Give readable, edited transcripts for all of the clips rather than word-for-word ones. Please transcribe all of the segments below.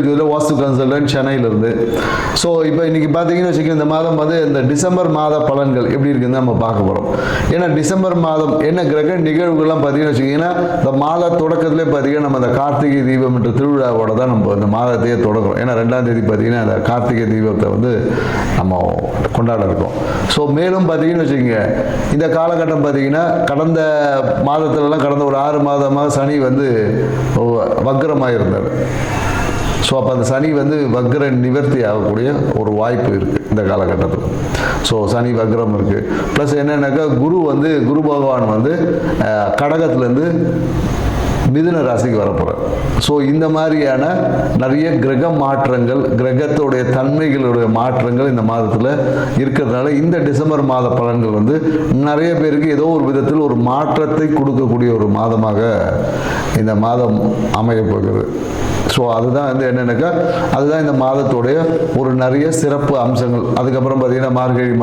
ஜோதிடர் வாஸ்து கன்சல்டன்ட் சென்னையிலிருந்து. ஸோ இப்போ இன்றைக்கி பார்த்தீங்கன்னு வச்சுக்கோங்க, இந்த மாதம் வந்து இந்த டிசம்பர் மாத பலன்கள் எப்படி இருக்குன்னு நம்ம பார்க்க போகிறோம். ஏன்னா டிசம்பர் மாதம் என்ன கிரக நிகழ்வுகள்லாம் பார்த்தீங்கன்னு வச்சுக்கிங்கன்னா, இந்த மாத தொடக்கத்திலே பார்த்தீங்கன்னா நம்ம அந்த கார்த்திகை தீபம் என்ற திருவிழாவோட தான் நம்ம இந்த மாதத்தையே தொடங்குறோம். ஏன்னா 2ஆம் தேதி பார்த்தீங்கன்னா அந்த கார்த்திகை தீபத்தை வந்து நம்ம கொண்டாட இருக்கோம். ஸோ மேலும் பார்த்தீங்கன்னு வச்சுக்கோங்க, இந்த காலகட்டம் பார்த்தீங்கன்னா கடந்த மாதத்துலலாம் கடந்த ஒரு 6 மாதமாக சனி வந்து வக்ரமாக இருந்தார். ஸோ அப்போ அந்த சனி வந்து வக்ர நிவர்த்தி ஆகக்கூடிய ஒரு வாய்ப்பு இருக்குது இந்த காலகட்டத்தில். ஸோ சனி வக்ரம் இருக்குது. ப்ளஸ் என்னென்னாக்கா குரு பகவான் வந்து கடகத்துலேருந்து மிதுன ராசிக்கு வரப்போகிறார். ஸோ இந்த மாதிரியான நிறைய கிரக மாற்றங்கள், கிரகத்துடைய தன்மைகளுடைய மாற்றங்கள் இந்த மாதத்தில் இருக்கிறதுனால இந்த டிசம்பர் மாத பலன்கள் வந்து நிறைய பேருக்கு ஏதோ ஒரு விதத்தில் ஒரு மாற்றத்தை கொடுக்கக்கூடிய ஒரு மாதமாக இந்த மாதம் அமைய போகிறது. ஸோ அதுதான் வந்து என்னென்னாக்கா அதுதான் இந்த மாதத்துடைய ஒரு நிறைய சிறப்பு அம்சங்கள். அதுக்கப்புறம் பார்த்தீங்கன்னா மார்கழி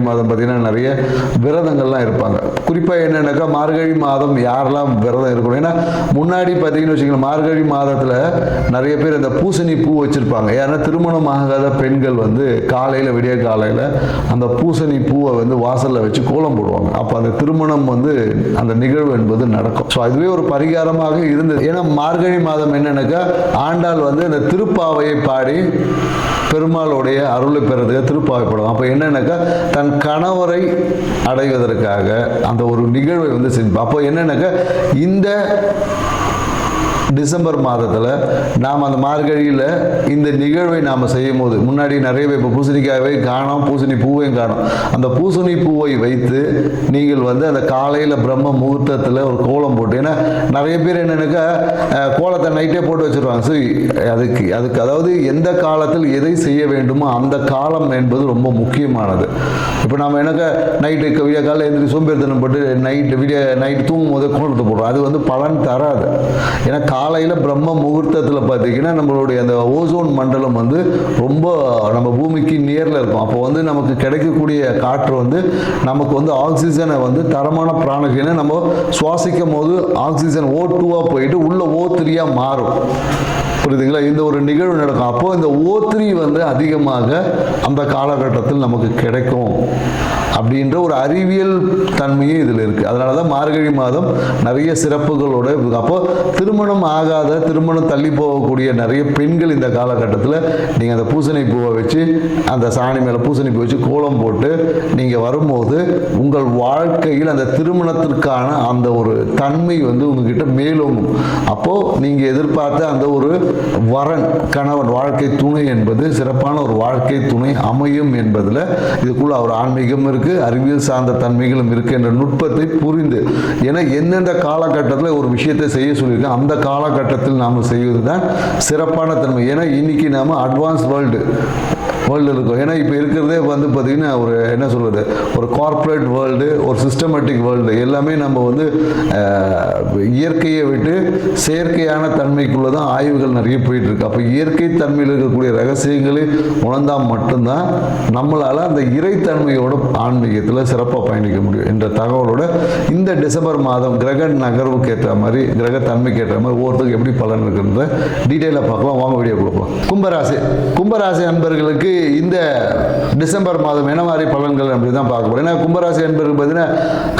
மாதம் பார்த்தீங்கன்னா நிறைய விரதங்கள்லாம் இருப்பாங்க. குறிப்பாக என்னென்னாக்கா மார்கழி மாதம் யாரெல்லாம் விரதம் இருக்கணும், ஏன்னா முன்னாடி பார்த்தீங்கன்னு வச்சுக்கோங்க, மார்கழி மாதத்தில் நிறைய பேர் இந்த பூசணி பூ வச்சுருப்பாங்க. ஏன்னா திருமணம் ஆகாத பெண்கள் வந்து விடிய காலையில் அந்த பூசணி பூவை வந்து வாசலில் வச்சு கோலம் போடுவாங்க. அப்போ அந்த திருமணம் வந்து அந்த நிகழ்வு என்பது நடக்கும். ஸோ அதுவே ஒரு பரிகாரமாக இருந்தது. ஏன்னா மார்கழி மாதம் என்னென்னாக்கா ஆண்டாள் வந்து இந்த திருப்பாவையை பாடி பெருமாளுடைய அருளை பெறதுக்கு திருப்பாவை பாடுவாங்க. அப்போ என்னன்னாக்கா தன் கணவரை அடைவதற்காக அந்த ஒரு நிகழ்வை வந்து செஞ்சு. அப்போ என்னன்னாக்கா இந்த டிசம்பர் மாதத்தில் நாம் அந்த மார்கழியில் இந்த நிகழ்வை நாம் செய்யும் போது முன்னாடி நிறைய இப்போ பூசணிக்காயை காணோம், பூசணி பூவையும் காணும். அந்த பூசணி பூவை வைத்து நீங்கள் வந்து அந்த காலையில் பிரம்ம முகூர்த்தத்தில் ஒரு கோலம் போட்டு, ஏன்னா நிறைய பேர் என்னென்னாக்கா கோலத்தை நைட்டே போட்டு வச்சுருவாங்க. சரி, அதுக்கு அதாவது எந்த காலத்தில் எதை செய்ய வேண்டுமோ அந்த காலம் என்பது ரொம்ப முக்கியமானது. இப்போ நம்ம என்னக்கா நைட்டு விடிய காலையில் எழுந்திரி சோம்பேறித்தனம் போட்டு நைட்டு தூங்கும் போது கோலத்தை போடுறோம். அது வந்து பலன் தராது. ஏன்னா காலையில் பிரம்ம முகூர்த்தத்தில் பார்த்தீங்கன்னா நம்மளுடைய அந்த ஓசோன் மண்டலம் வந்து ரொம்ப நம்ம பூமிக்கு நியரில் இருக்கும். அப்போ வந்து நமக்கு கிடைக்கக்கூடிய காற்று வந்து நமக்கு வந்து ஆக்சிஜனை வந்து தரமான பிராணகினை நம்ம சுவாசிக்கும் போது ஆக்சிஜன் O2 போயிட்டு உள்ள O3 மாறும். புரியுதுங்களா? இந்த ஒரு நிகழ்வு நடக்கும். அப்போது இந்த O3 வந்து அதிகமாக அந்த காலகட்டத்தில் நமக்கு கிடைக்கும் அப்படின்ற ஒரு அறிவியல் தன்மையே இதில் இருக்குது. அதனால தான் மார்கழி மாதம் நிறைய சிறப்புகளோட. அப்போ திருமணம் தள்ளி போகக்கூடிய நிறைய பெண்கள் இந்த காலகட்டத்தில் நீங்கள் அந்த பூசணி பூவை வச்சு அந்த சாணி மேலே பூசணி பூ வச்சு கோலம் போட்டு நீங்கள் வரும்போது உங்கள் வாழ்க்கையில் அந்த திருமணத்திற்கான அந்த ஒரு தன்மை வந்து உங்ககிட்ட மேலோங்கும். அப்போது நீங்கள் எதிர்பார்த்த அந்த ஒரு வரன், கணவன், வாழ்க்கை துணை என்பது சிறப்பான ஒரு வாழ்க்கை துணை அமையும் என்பதில் இதுக்குள்ள ஒரு ஆன்மீகம் இருக்குது, அறிவியல் சார்ந்த தன்மைகளும் இருக்குது என்ற நுட்பத்தை புரிந்து. ஏன்னா எந்தெந்த காலகட்டத்தில் ஒரு விஷயத்தை செய்ய சொல்லியிருக்கேன் அந்த காலகட்டத்தில் நாம் செய்வது தான் சிறப்பான தன்மை. ஏன்னா இன்னைக்கு நாம் அட்வான்ஸ் வேர்ல்டு இருக்கும். ஏன்னா இப்போ இருக்கிறதே வந்து பார்த்திங்கன்னா ஒரு என்ன சொல்கிறது, ஒரு கார்ப்பரேட் வேர்ல்டு, ஒரு சிஸ்டமேட்டிக் வேர்ல்டு. எல்லாமே நம்ம வந்து இயற்கையை விட்டு செயற்கையான தன்மைக்குள்ளே தான் ஆய்வுகள் நிறைய போயிட்டுருக்கு. அப்போ இயற்கை தன்மையில் இருக்கக்கூடிய ரகசியங்களை உணர்ந்தால் மட்டும்தான் நம்மளால் அந்த இறைத்தன்மையோட ஆன்மீகத்தில் சிறப்பாக பயணிக்க முடியும் என்ற தகவலோட இந்த டிசம்பர் மாதம் கிரக நகர்வுக்கு ஏற்ற மாதிரி, கிரக தன்மைக்கு ஏற்ற மாதிரி ஒவ்வொருத்தருக்கு எப்படி பலன் இருக்குன்ற டீட்டெயிலாக பார்க்கலாம். வாங்க வீடியோ கொடுப்போம். கும்பராசி அன்பர்களுக்கு இந்த டிசம்பர் மாதம் என்ன மாதிரி பலன்கள் அப்படி தான் பார்க்க போகிறோம். ஏன்னா கும்பராசி அன்பர்கள் பார்த்தீங்கன்னா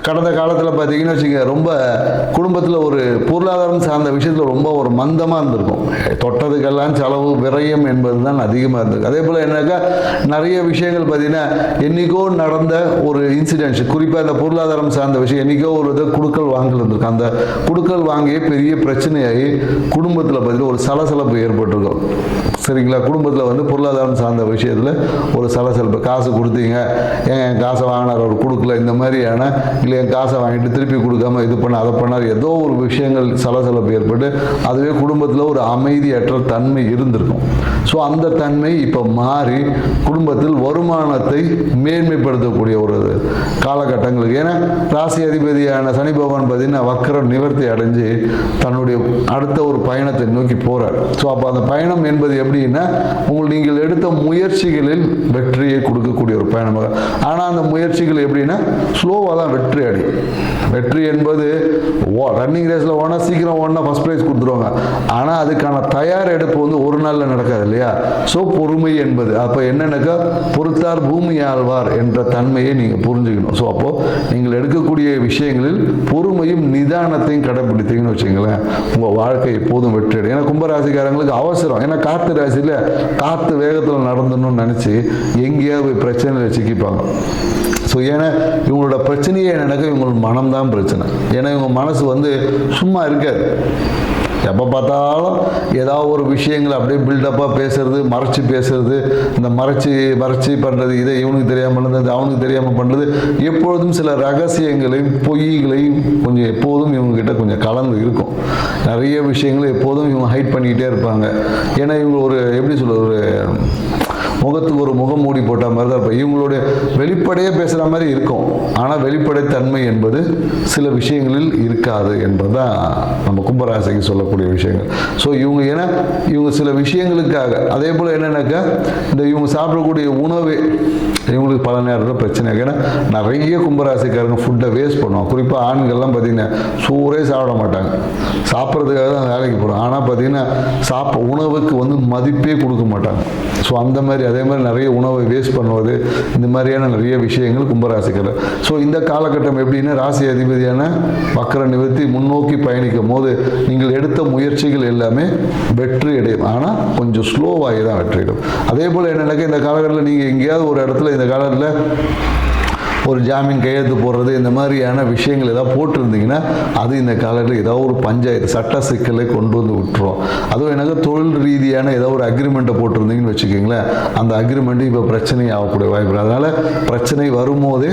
கடந்த காலத்தில் பார்த்தீங்கன்னு வச்சுக்க, ரொம்ப குடும்பத்தில் ஒரு பொருளாதாரம் சார்ந்த விஷயத்தில் ரொம்ப ஒரு மந்தமாக இருந்திருக்கும். தொட்டதுக்கெல்லாம் செலவு விரயம் என்பது தான் அதிகமாக இருந்திருக்கு. அதே போல் என்னக்கா நிறைய விஷயங்கள் பார்த்தீங்கன்னா என்றைக்கோ நடந்த ஒரு இன்சிடென்ட்ஸ், குறிப்பாக அந்த பொருளாதாரம் சார்ந்த விஷயம் என்றைக்கோ ஒரு இதை குடுக்கல் வாங்கல் இருந்திருக்கு. அந்த குடுக்கல் வாங்கிய பெரிய பிரச்சனையாகி குடும்பத்தில் பார்த்தீங்கன்னா ஒரு சலசலப்பு ஏற்பட்டிருக்கும். சரிங்களா? குடும்பத்தில் வந்து பொருளாதாரம் சார்ந்த விஷயத்தில் ஒரு சலசலப்பு, காசு கொடுத்தீங்க, என் காசை வாங்கினார் அவர் கொடுக்கல, இந்த மாதிரியான, இல்லை என் காசை வாங்கிட்டு திருப்பி கொடுக்காம இது பண்ண அதை பண்ணார், ஏதோ ஒரு விஷயங்கள் சலசலப்பு ஏற்பட்டு அதுவே குடும்பத்தில் ஒரு அமைதியற்ற தன்மை இருந்திருக்கும். ஸோ அந்த தன்மை இப்போ மாறி குடும்பத்தில் வருமானத்தை மேன்மைப்படுத்தக்கூடிய ஒரு காலகட்டங்களுக்கு. ஏன்னா ராசி அதிபதியான சனி பகவான் பார்த்தீங்கன்னா வக்கர நிவர்த்தி அடைஞ்சு தன்னுடைய அடுத்த ஒரு பயணத்தை நோக்கி போகிறார். ஸோ அப்போ அந்த பயணம் என்பது எப்படின்னா, நீங்கள் எடுத்த முயற்சி முயற்சிகளில் வெற்றியை கொடுக்கக்கூடிய ஒரு பயணமாக. ஆனால் அந்த முயற்சிகள் எப்படின்னா ஸ்லோவாக தான் வெற்றி அடையும். வெற்றி என்பது ரன்னிங் ரேஸில் ஓனா சீக்கிரம் ஓனா ஃபர்ஸ்ட் ப்ரைஸ் கொடுத்துருவாங்க. ஆனால் அதுக்கான தயார் எடுப்பு வந்து ஒரு நாளில் நடக்காது இல்லையா? ஸோ பொறுமை என்பது அப்போ என்னென்னாக்கா பொறுத்தார் பூமி ஆழ்வார் என்ற தன்மையை நீங்கள் புரிஞ்சுக்கணும். ஸோ அப்போது நீங்கள் எடுக்கக்கூடிய விஷயங்களில் பொறுமையும் நிதானத்தையும் கடைபிடித்தீங்கன்னு வச்சுங்களேன், உங்கள் வாழ்க்கை எப்போதும் வெற்றி அடையும். ஏன்னா கும்பராசிக்காரங்களுக்கு அவசரம், ஏன்னா காற்று ராசியில் காற்று வேகத்தில் நடந்தணும்னு நினச்சி எங்கேயாவது பிரச்சனையில் சிக்கிப்பாங்க. ஸோ ஏன்னா இவங்களோட பிரச்சனையே என்னன்னாக்கா இவங்களோட மனம்தான் பிரச்சனை. ஏன்னா இவங்க மனசு வந்து சும்மா இருக்காது. எப்போ பார்த்தாலும் ஏதாவது ஒரு விஷயங்களை அப்படியே பில்டப்பாக பேசுறது, மறைச்சி பேசுறது, இந்த மறைச்சி பண்ணுறது, இதை இவனுக்கு தெரியாமல் பண்ணுறது, அவனுக்கு தெரியாமல் பண்ணுறது, எப்பொழுதும் சில ரகசியங்களையும் பொய்களையும் கொஞ்சம் எப்போதும் இவங்ககிட்ட கொஞ்சம் கலந்து இருக்கும். நிறைய விஷயங்களை எப்போதும் இவங்க ஹைட் பண்ணிக்கிட்டே இருப்பாங்க. ஏன்னா இவங்க ஒரு எப்படி சொல்கிறது, ஒரு முகத்துக்கு ஒரு முகம் மூடி போட்ட மாதிரி தான் இருப்போம். இவங்களுடைய வெளிப்படையே பேசுகிற மாதிரி இருக்கும், ஆனால் வெளிப்படைத்தன்மை என்பது சில விஷயங்களில் இருக்காது என்பது தான் நம்ம கும்பராசிக்கு சொல்லக்கூடிய விஷயங்கள். ஸோ இவங்க சில விஷயங்களுக்காக, அதே போல் என்னென்னாக்கா இந்த இவங்க சாப்பிடக்கூடிய உணவே இவங்களுக்கு பல நேரத்தில் பிரச்சனை. ஏன்னா நிறைய கும்பராசிக்காரங்க ஃபுட்டை வேஸ்ட் பண்ணுவோம். குறிப்பாக ஆண்கள்லாம் பார்த்திங்கன்னா சோறே சாப்பிட மாட்டாங்க, சாப்பிட்றதுக்காக தான் வேலைக்கு போகிறோம். ஆனால் பார்த்திங்கன்னா உணவுக்கு வந்து மதிப்பே கொடுக்க மாட்டாங்க. ஸோ அந்த மாதிரி அதே மாதிரி நிறைய உணவை வேஸ்ட் பண்ணுவது, இந்த மாதிரியான நிறைய விஷயங்கள் கும்பராசிக்காரர். ஸோ இந்த காலகட்டம் எப்படின்னா ராசி அதிபதியான வக்ர நிவர்த்தி முன்னோக்கி பயணிக்கும் போது நீங்கள் எடுத்த முயற்சிகள் எல்லாமே வெற்றி அடையும். ஆனால் கொஞ்சம் ஸ்லோவாகி தான் வெற்றிடும். அதே போல் என்னென்னாக்கா இந்த காலகட்டத்தில் நீங்கள் எங்கேயாவது ஒரு இடத்துல இந்த காலத்தில் ஒரு ஜாமீன் கையெழுத்து போடுறது, இந்த மாதிரியான விஷயங்கள் ஏதாவது போட்டிருந்தீங்கன்னா அது இந்த காலத்தில் ஏதாவது ஒரு பஞ்சாயத்து சட்ட சிக்கலை கொண்டு வந்து விட்டுரும். அதுவும் எனக்கு தொழில் ரீதியான ஏதாவது ஒரு அக்ரிமெண்ட்டை போட்டிருந்தீங்கன்னு வச்சுக்கிங்களேன், அந்த அக்ரிமெண்ட்டு இப்போ பிரச்சனை ஆகக்கூடிய வாய்ப்பு. அதனால் பிரச்சனை வரும்போதே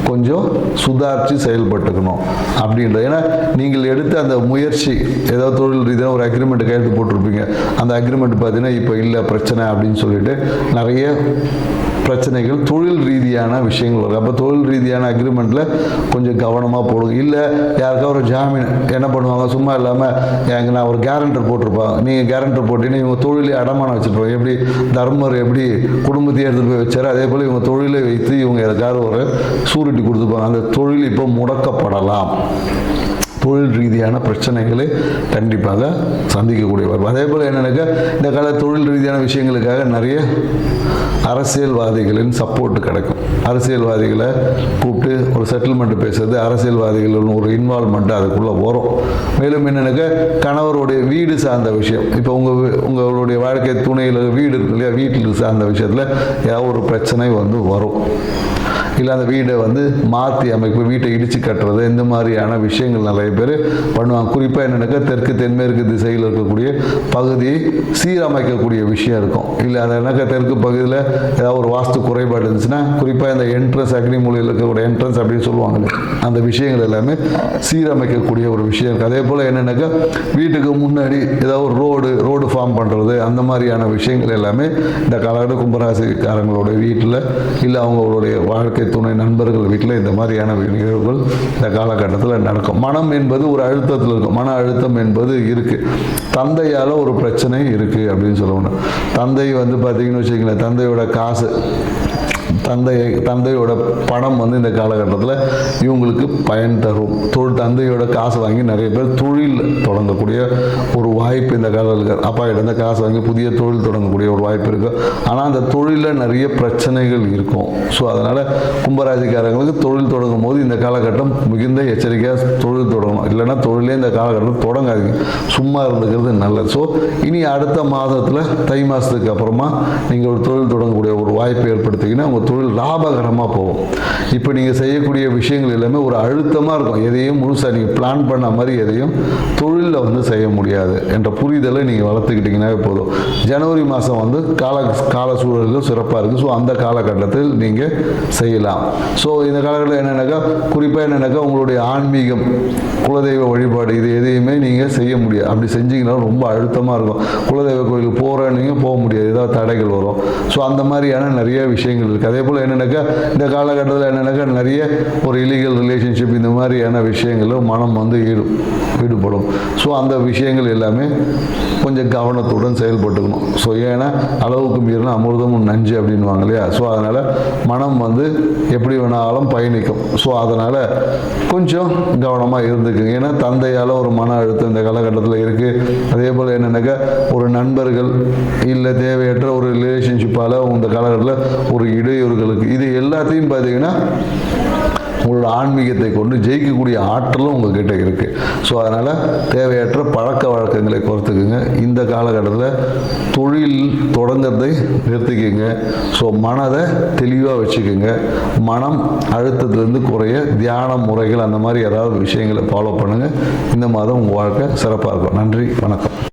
கொஞ்சம் சுதாரித்து செயல்பட்டுக்கணும் அப்படின்றது. ஏன்னா நீங்கள் எடுத்த அந்த முயற்சி ஏதாவது தொழில் ரீதியான ஒரு அக்ரிமெண்ட் கையெழுத்து போட்டிருப்பீங்க, அந்த அக்ரிமெண்ட் பார்த்தீங்கன்னா இப்போ இல்லை பிரச்சனை அப்படின்னு சொல்லிட்டு நிறைய பிரச்சனைகள் தொழில் ரீதியான விஷயங்கள் வரும். அப்போ தொழில் ரீதியான அக்ரிமெண்ட்டில் கொஞ்சம் கவனமாக போடுங்க. இல்லை யாருக்கா ஒரு ஜாமீன் என்ன பண்ணுவாங்க, சும்மா இல்லாமல் எனக்கு நான் ஒரு கேரண்டர் போட்டிருப்பாங்க, நீங்கள் கேரண்டர் போட்டீங்கன்னா இவங்க தொழிலை அடமானம் வச்சுருப்பாங்க. எப்படி தர்மர் எப்படி குடும்பத்தையே எடுத்துகிட்டு போய் வச்சார், அதே போல் இவங்க தொழிலை வைத்து இவங்க எதுக்காக ஒரு சூரிட்டி கொடுத்துருப்பாங்க. அந்த தொழில் இப்போ முடக்கப்படலாம். தொழில் ரீதியான பிரச்சனைகளை கண்டிப்பாக சந்திக்கக்கூடிய வரும். அதே போல் என்னென்னாக்கா இந்த கால தொழில் ரீதியான விஷயங்களுக்காக நிறைய அரசியல்வாதிகளின் சப்போர்ட் கிடைக்கும். அரசியல்வாதிகளை கூப்பிட்டு ஒரு செட்டில்மெண்ட் பேசுறது, அரசியல்வாதிகள் ஒரு இன்வால்மெண்ட் அதுக்குள்ளே வரும். மேலும் என்னென்னாக்கா கணவருடைய வீடு சார்ந்த விஷயம், இப்போ உங்களுடைய வாழ்க்கை துணையில் வீடு இருக்கு இல்லையா, வீட்டில் சார்ந்த விஷயத்தில் ஏதாவது ஒரு பிரச்சனை வந்து வரும். இல்லை அந்த வீடை வந்து மாற்றி அமைப்பு, வீட்டை இடித்து கட்டுறது, இந்த மாதிரியான விஷயங்கள் நிறைய பேர் பண்ணுவாங்க. குறிப்பாக என்னென்னாக்கா தெற்கு தென்மேற்கு திசையில் இருக்கக்கூடிய பகுதியை சீரமைக்கக்கூடிய விஷயம் இருக்கும். இல்லை அது என்னக்கா தெற்கு பகுதியில் ஏதாவது ஒரு வாஸ்து குறைபாடு இருந்துச்சுன்னா, குறிப்பாக இந்த என்ட்ரன்ஸ் அக்னி மூலையில் இருக்கக்கூடிய என்ட்ரன்ஸ் அப்படின்னு சொல்லுவாங்க, அந்த விஷயங்கள் எல்லாமே சீரமைக்கக்கூடிய ஒரு விஷயம் இருக்குது. அதே போல் என்னென்னாக்கா வீட்டுக்கு முன்னாடி ஏதாவது ஒரு ரோடு ஃபார்ம் பண்ணுறது, அந்த மாதிரியான விஷயங்கள் எல்லாமே இந்த காலகட்ட கும்பராசிக்காரங்களோட வீட்டில் இல்லை அவங்களுடைய வாழ்க்கை துணை நண்பர்கள் வீட்டில் இந்த மாதிரியான நிகழ்வுகள் இந்த காலகட்டத்தில் நடக்கும். மனம் என்பது ஒரு அழுத்தத்தில் இருக்கும், மன அழுத்தம் என்பது இருக்குது. தந்தையால் ஒரு பிரச்சனை இருக்குது அப்படின்னு சொல்லணும். தந்தை வந்து பார்த்தீங்கன்னு வச்சுக்கங்களேன், தந்தையோட காசு, தந்தையோட பணம் வந்து இந்த காலகட்டத்தில் இவங்களுக்கு பயன் தரும். தந்தையோட காசு வாங்கி நிறைய பேர் தொழில் தொடங்கக்கூடிய ஒரு வாய்ப்பு இந்த காலத்தில், அப்பா கிட்ட காசு வாங்கி புதிய தொழில் தொடங்கக்கூடிய ஒரு வாய்ப்பு இருக்குது. ஆனால் அந்த தொழிலில் நிறைய பிரச்சனைகள் இருக்கும். ஸோ அதனால் கும்பராசிக்காரங்களுக்கு தொழில் தொடங்கும் போது இந்த காலகட்டம் மிகுந்த எச்சரிக்கையாக தொழில் தொடங்கணும். இல்லைன்னா தொழிலே இந்த காலகட்டம் தொடங்காதீங்க, சும்மா இருந்துக்கிறது நல்லது. ஸோ இனி அடுத்த மாதத்தில் தை மாதத்துக்கு அப்புறமா நீங்கள் ஒரு தொழில் தொடங்கக்கூடிய ஒரு வாய்ப்பு ஏற்படுத்திங்கன்னா உங்கள் தொழில் லாபகரமாக போகும். இப்போ நீங்கள் செய்யக்கூடிய விஷயங்கள் எல்லாமே ஒரு அழுத்தமாக இருக்கும். எதையும் முழுசாக நீங்கள் பிளான் பண்ண மாதிரி எதையும் தொழிலில் வந்து செய்ய முடியாது என்ற புரிதலை நீங்கள் வளர்த்துக்கிட்டிங்கன்னாவே போதும். ஜனவரி மாதம் வந்து கால சூழல்கள் சிறப்பாக இருக்குது. ஸோ அந்த காலகட்டத்தில் நீங்கள் செய்யலாம். ஸோ இந்த காலகட்டத்தில் என்னென்னாக்கா குறிப்பாக என்னென்னாக்கா உங்களுடைய ஆன்மீகம் குலதெய்வ வழிபாடு இது எதையுமே நீங்கள் செய்ய முடியாது. அப்படி செஞ்சீங்கன்னா ரொம்ப அழுத்தமாக இருக்கும். குலதெய்வ கோயிலுக்கு போகிறீங்க போக முடியாது, ஏதாவது தடைகள் வரும். ஸோ அந்த மாதிரியான நிறைய விஷயங்கள் இருக்குது. அதே போல் என்னென்னாக்கா இந்த காலகட்டத்தில் என்னென்னாக்கா நிறைய ஒரு இல்லீகல் ரிலேஷன்ஷிப் இந்த மாதிரியான விஷயங்களும் மனம் வந்து ஈடுபடும். ஸோ அந்த விஷயங்கள் எல்லாமே கொஞ்சம் கவனத்துடன் செயல்பட்டுக்கணும். ஸோ ஏன்னா அளவுக்கு மீறினா அமிர்தமும் நஞ்சு அப்படின்வாங்க இல்லையா. ஸோ அதனால் மனம் வந்து எப்படி வேணாலும் பயணிக்கும். ஸோ அதனால் கொஞ்சம் கவனமாக இருந்துக்குங்க. ஏன்னா தந்தையால் ஒரு மன அழுத்தம் இந்த காலகட்டத்தில் இருக்குது. அதே போல் என்னென்னாக்கா ஒரு நண்பர்கள் இல்லை தேவையற்ற ஒரு ரிலேஷன்ஷிப்பால் இந்த காலகட்டத்தில் ஒரு இடையூறுகளுக்கு இது எல்லாத்தையும் பார்த்தீங்கன்னா உங்களோட ஆன்மீகத்தை கொண்டு ஜெயிக்கக்கூடிய ஆற்றலும் உங்கள்கிட்ட இருக்குது. ஸோ அதனால் தேவையற்ற பழக்க வழக்கங்களை குறைத்துக்குங்க. இந்த காலகட்டத்தில் தொழில் தொடங்கிறதை நிறுத்திக்குங்க. ஸோ மனதை தெளிவாக வச்சுக்கோங்க. மனம் அழுத்தத்திலேருந்து குறைய தியான முறைகள் அந்த மாதிரி ஏதாவது விஷயங்களை ஃபாலோ பண்ணுங்கள். இந்த மாதம் உங்கள் வாழ்க்கை சிறப்பாக இருக்கும். நன்றி, வணக்கம்.